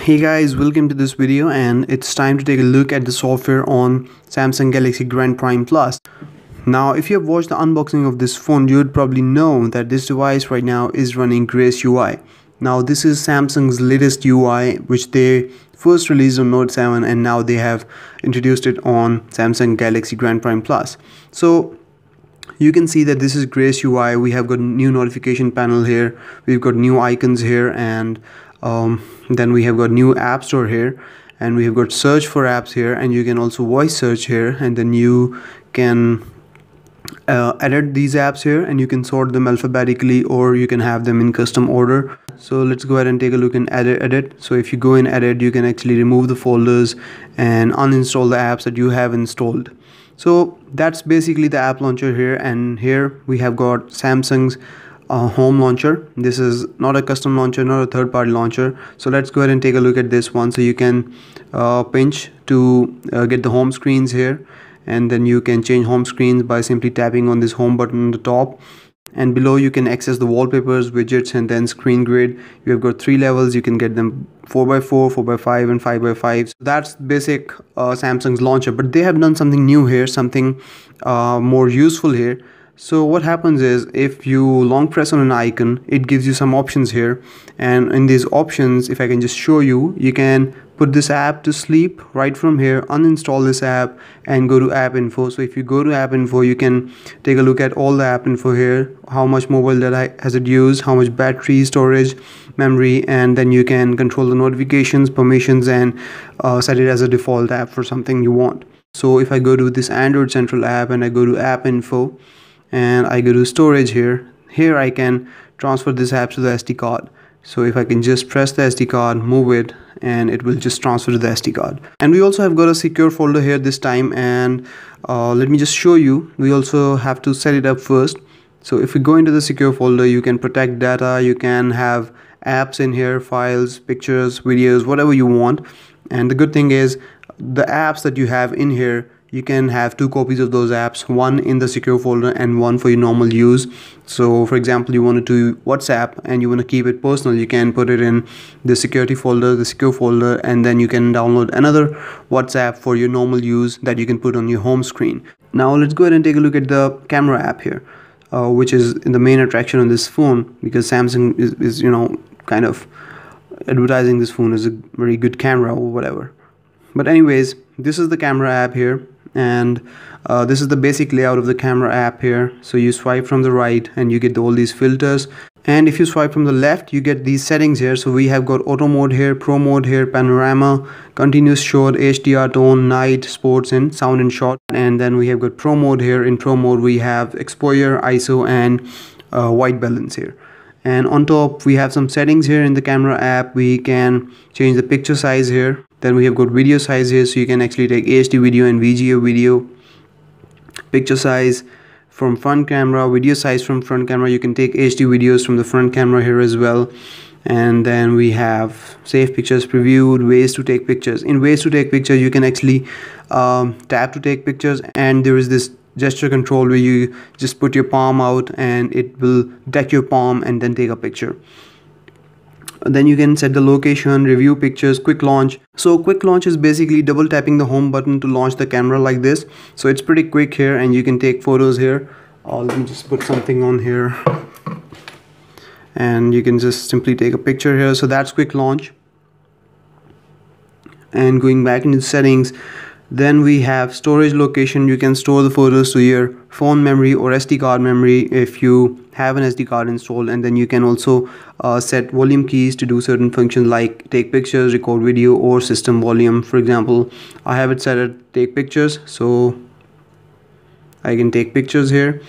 Hey guys, welcome to this video, and it's time to take a look at the software on Samsung Galaxy Grand Prime Plus. Now if you have watched the unboxing of this phone, you would probably know that this device right now is running Grace UI. Now this is Samsung's latest UI, which they first released on Note 7 and now they have introduced it on Samsung Galaxy Grand Prime Plus. So you can see that this is Grace UI. We have got new notification panel here, we've got new icons here, and then we have got new app store here, and we have got search for apps here, and you can also voice search here, and then you can edit these apps here, and you can sort them alphabetically or you can have them in custom order. So let's go ahead and take a look in edit. So if you go in edit, you can actually remove the folders and uninstall the apps that you have installed. So that's basically the app launcher here, and here we have got Samsung's home launcher. This is not a custom launcher, not a third-party launcher. So let's go ahead and take a look at this one. So you can pinch to get the home screens here, and then you can change home screens by simply tapping on this home button on the top, and below you can access the wallpapers, widgets, and then screen grid. You have got 3 levels. You can get them 4x4, 4x5, and 5x5. So that's basic Samsung's launcher, but they have done something new here, something more useful here. So what happens is, if you long press on an icon, it gives you some options here, and in these options, if I can just show you, you can put this app to sleep right from here, uninstall this app, and go to app info. So if you go to app info, you can take a look at all the app info here, how much mobile data has it used, how much battery, storage, memory, and then you can control the notifications, permissions, and set it as a default app for something you want. So if I go to this Android Central app and I go to app info and I go to storage here I can transfer this app to the SD card. So if I can just press the SD card, move it, and it will just transfer to the SD card. And we also have got a secure folder here this time, and let me just show you. We also have to set it up first. So if we go into the secure folder, you can protect data, you can have apps in here, files, pictures, videos, whatever you want. And the good thing is, the apps that you have in here, you can have 2 copies of those apps, one in the secure folder and one for your normal use. So for example, you want to do WhatsApp and you want to keep it personal, you can put it in the security folder, the secure folder, and then you can download another WhatsApp for your normal use that you can put on your home screen. Now let's go ahead and take a look at the camera app here, which is the main attraction on this phone, because Samsung is kind of advertising this phone as a very good camera or whatever. But anyways, this is the camera app here, and this is the basic layout of the camera app here. So you swipe from the right and you get all these filters, and if you swipe from the left, you get these settings here. So we have got auto mode here, pro mode here, panorama, continuous shot, HDR, tone, night, sports, and sound and shot. And then we have got pro mode here. In pro mode we have exposure, ISO, and white balance here. And on top we have some settings here in the camera app. We can change the picture size here. Then we have got video size here, so you can actually take HD video and VGA video. Picture size from front camera, video size from front camera. You can take HD videos from the front camera here as well. And then we have save pictures, previewed, ways to take pictures. In ways to take pictures, you can actually tap to take pictures, and there is this gesture control where you just put your palm out and it will detect your palm and then take a picture. Then you can set the location, review pictures, quick launch. So quick launch is basically double tapping the home button to launch the camera like this. So it's pretty quick here, and you can take photos here. Let me just put something on here, and you can just simply take a picture here. So that's quick launch. And going back into settings, then we have storage location. You can store the photos to your phone memory or SD card memory if you have an SD card installed. And then you can also set volume keys to do certain functions like take pictures, record video, or system volume. For example, I have it set at take pictures, so I can take pictures here,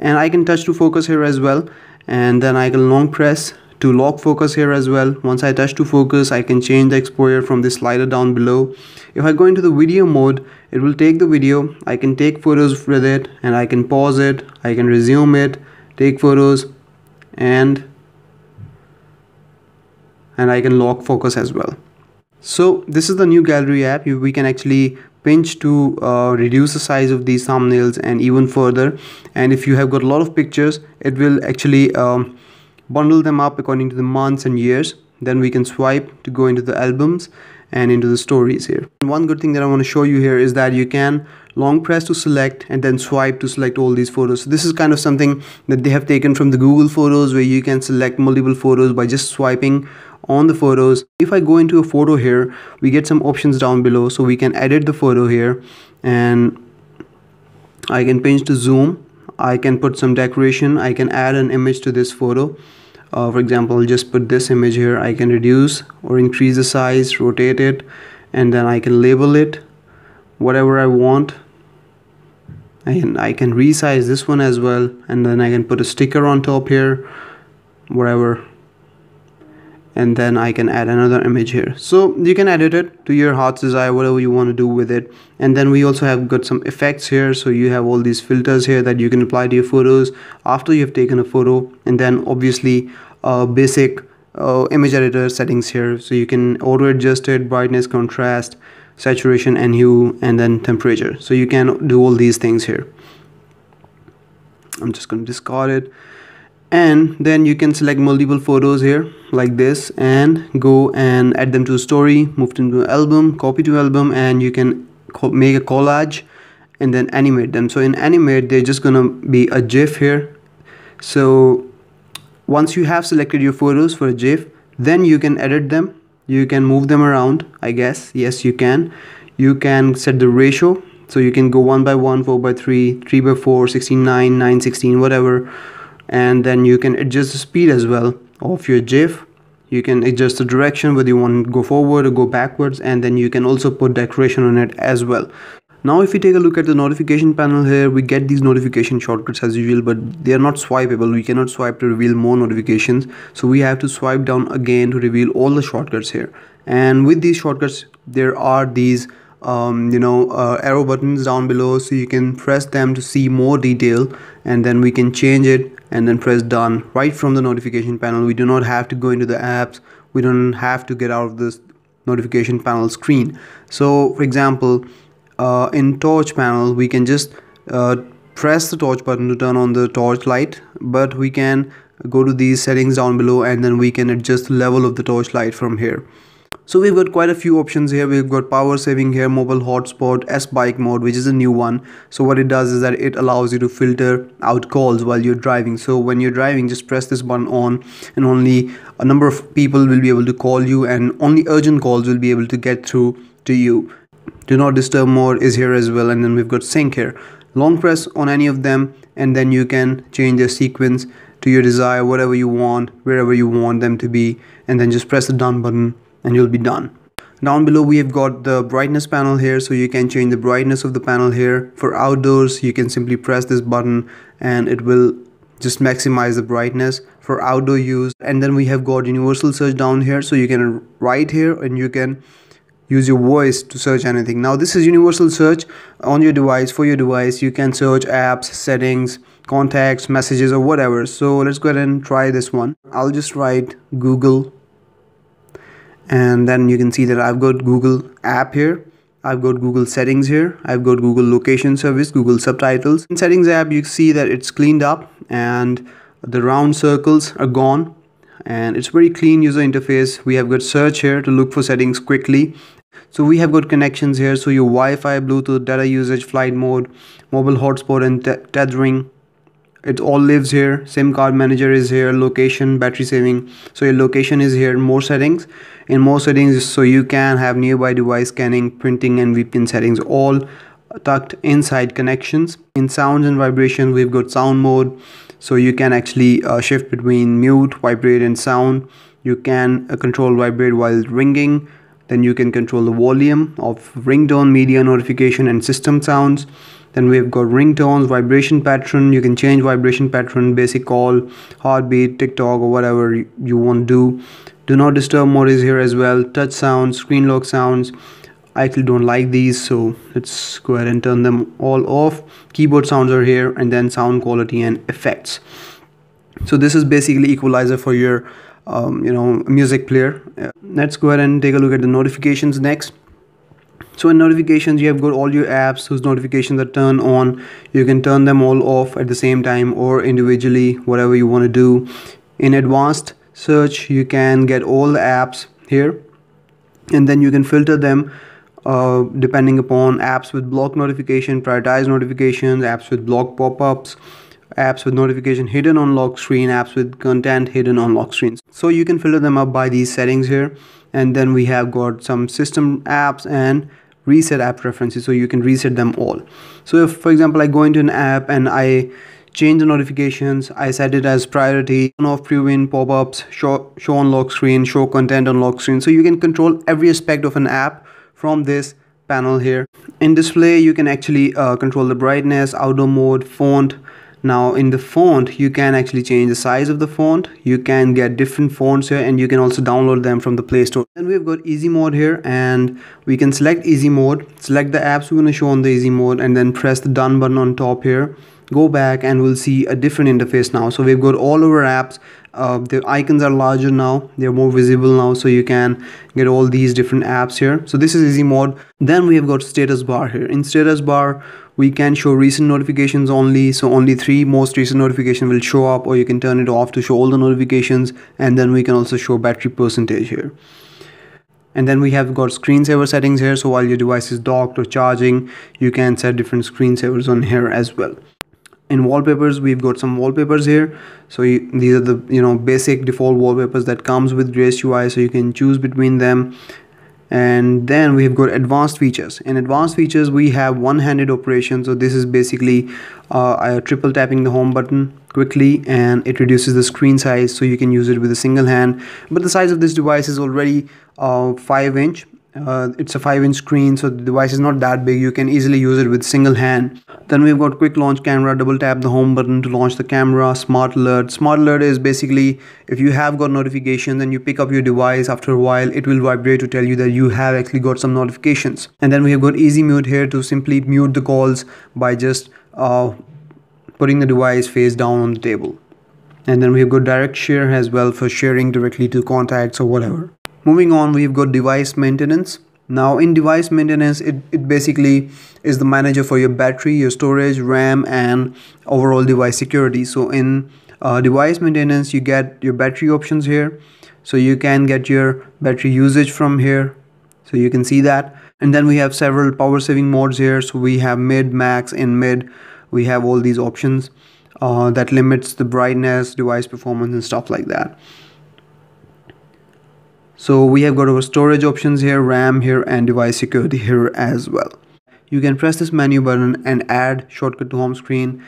and I can touch to focus here as well, and then I can long press to lock focus here as well. Once I touch to focus, I can change the exposure from this slider down below. If I go into the video mode, it will take the video. I can take photos with it, and I can pause it, I can resume it, take photos, and I can lock focus as well. So this is the new gallery app. We can actually pinch to reduce the size of these thumbnails and even further. And if you have got a lot of pictures, it will actually bundle them up according to the months and years. then we can swipe to go into the albums and into the stories here. And one good thing that I want to show you here is that you can long press to select and then swipe to select all these photos. So this is kind of something that they have taken from the Google Photos, where you can select multiple photos by just swiping on the photos. If I go into a photo here, we get some options down below, so we can edit the photo here, and I can pinch to zoom, I can put some decoration, I can add an image to this photo. For example, I'll just put this image here. I can reduce or increase the size, rotate it, and then I can label it whatever I want. And I can resize this one as well, and then I can put a sticker on top here, whatever, and then I can add another image here. So you can edit it to your heart's desire, whatever you want to do with it. And then we also have got some effects here, so you have all these filters here that you can apply to your photos after you've taken a photo. And then obviously basic image editor settings here, so you can auto adjust it, brightness, contrast, saturation and hue, and then temperature. So you can do all these things here. I'm just going to discard it. And then you can select multiple photos here like this and go and add them to a story, move them to an album, copy to album, and you can make a collage and then animate them. So in animate, they're just gonna be a GIF here. So once you have selected your photos for a GIF, then you can edit them, you can move them around, I guess. Yes, you can set the ratio, so you can go 1 by 1, 4 by 3, 3 by 4, 16:9, 9:16, whatever. And then you can adjust the speed as well of your GIF. You can adjust the direction, whether you want to go forward or go backwards, and then you can also put decoration on it as well. Now if we take a look at the notification panel here, we get these notification shortcuts as usual, but they are not swipeable. We cannot swipe to reveal more notifications, so we have to swipe down again to reveal all the shortcuts here. And with these shortcuts, there are these arrow buttons down below, so you can press them to see more detail, and then we can change it and then press done right from the notification panel. We do not have to go into the apps, we don't have to get out of this notification panel screen. So for example, in torch panel, we can just press the torch button to turn on the torch light, but we can go to these settings down below, and then we can adjust the level of the torch light from here. So we've got quite a few options here. We've got power saving here, mobile hotspot, S-bike mode, which is a new one. So what it does is that it allows you to filter out calls while you're driving. So when you're driving, just press this button on, and only a number of people will be able to call you, and only urgent calls will be able to get through to you. Do not disturb mode is here as well, and then we've got sync here. Long press on any of them, and then you can change their sequence to your desire, whatever you want, wherever you want them to be, and then just press the done button and you'll be done. Down below we have got the brightness panel here, so you can change the brightness of the panel here. For outdoors, you can simply press this button and it will just maximize the brightness for outdoor use. And then we have got universal search down here, so you can write here and you can use your voice to search anything. Now this is universal search on your device. For your device, you can search apps, settings, contacts, messages, or whatever. So let's go ahead and try this one. I'll just write Google, and then you can see that I've got Google app here, I've got Google settings here, I've got Google location service, Google subtitles. In settings app, you see that it's cleaned up and the round circles are gone, and it's very clean user interface. We have got search here to look for settings quickly. So we have got connections here, so your Wi-Fi, Bluetooth, data usage, flight mode, mobile hotspot, and tethering, it all lives here. SIM card manager is here, location, battery saving, so your location is here. More settings, in more settings, so you can have nearby device scanning, printing, and VPN settings all tucked inside connections. In sounds and vibration, we've got sound mode, so you can actually shift between mute, vibrate, and sound. You can control vibrate while ringing. Then you can control the volume of ringtone, media, notification, and system sounds. Then we've got ringtones, vibration pattern. You can change vibration pattern, basic call, heartbeat, TikTok, or whatever you want to do. Do not disturb mode is here as well. Touch sounds, screen lock sounds. I actually don't like these, so let's go ahead and turn them all off. Keyboard sounds are here, and then sound quality and effects. So this is basically equalizer for your music player. Let's go ahead and take a look at the notifications next. So in notifications, you have got all your apps whose notifications are turned on. You can turn them all off at the same time or individually, whatever you want to do. In advanced, search, you can get all the apps here, and then you can filter them depending upon apps with block notification, prioritize notifications, apps with block pop-ups, apps with notification hidden on lock screen, apps with content hidden on lock screens. So you can filter them up by these settings here. And then we have got some system apps and reset app preferences, so you can reset them all. So if, for example, I go into an app and I change the notifications, I set it as priority, on off preview pop-ups, show on lock screen, show content on lock screen. So you can control every aspect of an app from this panel here. In display, you can actually control the brightness, outdoor mode, font. Now in the font, you can actually change the size of the font. You can get different fonts here, and you can also download them from the Play Store. Then we've got easy mode here, and we can select easy mode, select the apps we're going to show on the easy mode, and then press the done button on top here. Go back and we'll see a different interface now. So we've got all our apps. The icons are larger now, they're more visible now, so you can get all these different apps here. So this is easy mode. Then we have got status bar here. In status bar, we can show recent notifications only, so only 3 most recent notifications will show up, or you can turn it off to show all the notifications. And then we can also show battery percentage here. And then we have got screensaver settings here, so while your device is docked or charging, you can set different screensavers on here as well. In wallpapers, we've got some wallpapers here. So these are the basic default wallpapers that comes with Grace UI, so you can choose between them. And then we have got advanced features. In advanced features, we have one-handed operation. So this is basically triple tapping the home button quickly, and it reduces the screen size, so you can use it with a single hand. But the size of this device is already 5-inch. It's a 5-inch screen, so the device is not that big. You can easily use it with single hand. Then we've got quick launch camera. Double tap the home button to launch the camera. Smart alert. Smart alert is basically if you have got notifications and you pick up your device, after a while it will vibrate to tell you that you have actually got some notifications. And then we have got easy mute here to simply mute the calls by just putting the device face down on the table. And then we have got direct share as well for sharing directly to contacts or whatever. Moving on, we've got device maintenance. Now in device maintenance, it basically is the manager for your battery, your storage, RAM, and overall device security. So in device maintenance, you get your battery options here. So you can get your battery usage from here. So you can see that. And then we have several power saving modes here. So we have mid, max, in mid. We have all these options that limits the brightness, device performance, and stuff like that. So we have got our storage options here, RAM here, and device security here as well. You can press this menu button and add shortcut to home screen.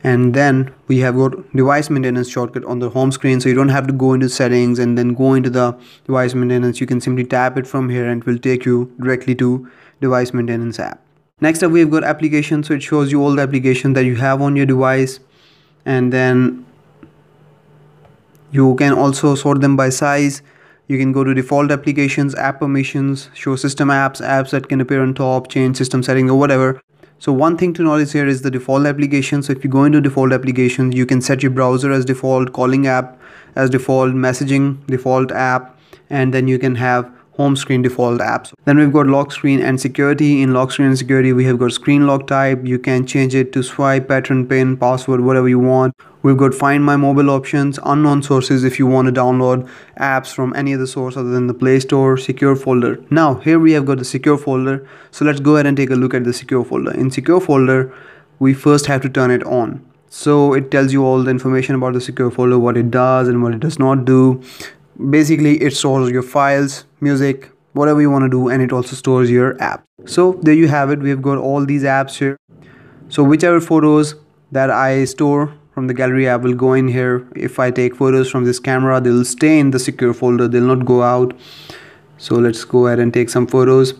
And then we have got device maintenance shortcut on the home screen, so you don't have to go into settings and then go into the device maintenance. You can simply tap it from here and it will take you directly to device maintenance app. Next up, we have got applications. So it shows you all the applications that you have on your device. And then you can also sort them by size. You can go to default applications, app permissions, show system apps, apps that can appear on top, change system settings or whatever. So one thing to notice here is the default application. So if you go into default applications, you can set your browser as default, calling app as default, messaging default app, and then you can have home screen default apps. Then we've got lock screen and security. In lock screen and security, we have got screen lock type. You can change it to swipe, pattern, pin, password, whatever you want. We've got find my mobile options, unknown sources if you want to download apps from any other source other than the Play Store, secure folder. Now here we have got the secure folder. So let's go ahead and take a look at the secure folder. In secure folder, we first have to turn it on. So it tells you all the information about the secure folder, what it does and what it does not do. Basically it stores your files, music, whatever you want to do, and it also stores your app. So there you have it. We've got all these apps here. So whichever photos that I store from the gallery app will go in here. If I take photos from this camera, they'll stay in the secure folder, they'll not go out. So let's go ahead and take some photos,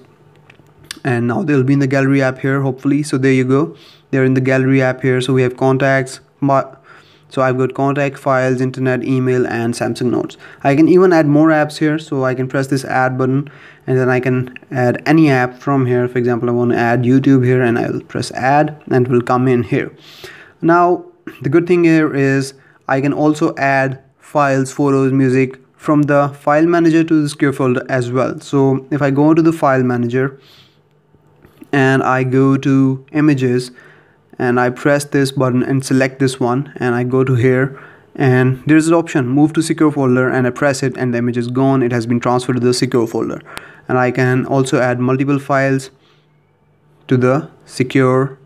and now they'll be in the gallery app here, hopefully. So there you go, they're in the gallery app here. So we have contacts, so I've got contact, files, internet, email, and Samsung Notes. I can even add more apps here. So I can press this add button, and then I can add any app from here. For example, I want to add YouTube here, and I'll press add, and it will come in here. Now the good thing here is I can also add files, photos, music from the file manager to the secure folder as well. So if I go to the file manager and I go to images and I press this button and select this one, and I go to here and there's an option move to secure folder, and I press it and the image is gone. It has been transferred to the secure folder. And I can also add multiple files to the secure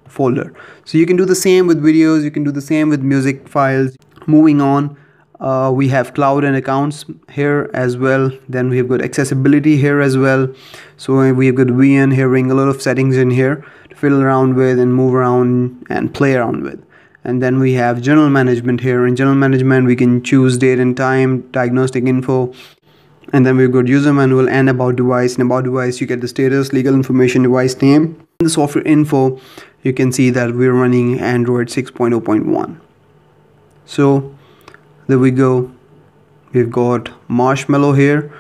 folder. So you can do the same with videos, you can do the same with music files. Moving on, we have cloud and accounts here as well. Then we have got accessibility here as well. So we have got VN here, a lot of settings in here to fiddle around with and move around and play around with. And then we have general management here. In general management, we can choose date and time, diagnostic info. And then we've got user manual and about device. In about device, you get the status, legal information, device name. In the software info, you can see that we're running Android 6.0.1. So there we go. We've got Marshmallow here,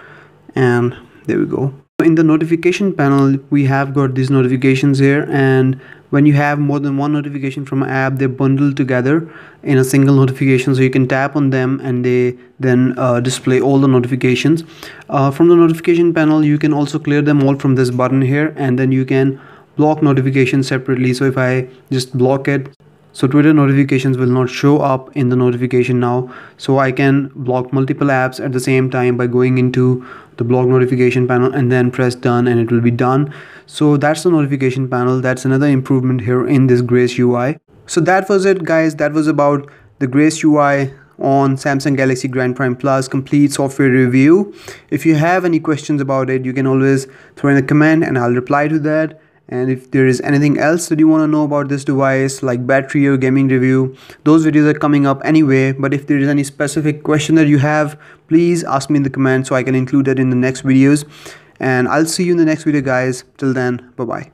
and there we go. In the notification panel, we have got these notifications here, and when you have more than one notification from an app, they're bundled together in a single notification. So you can tap on them and they then display all the notifications. From the notification panel, you can also clear them all from this button here, and then you can block notifications separately. So if I just block it, so Twitter notifications will not show up in the notification now. So I can block multiple apps at the same time by going into the block notification panel and then press done, and it will be done. So that's the notification panel. That's another improvement here in this Grace UI. So that was it, guys. That was about the Grace UI on Samsung Galaxy Grand Prime Plus complete software review. If you have any questions about it, you can always throw in a comment and I'll reply to that. And if there is anything else that you want to know about this device, like battery or gaming review, those videos are coming up anyway. But if there is any specific question that you have, please ask me in the comments so I can include that in the next videos. And I'll see you in the next video, guys. Till then, bye bye.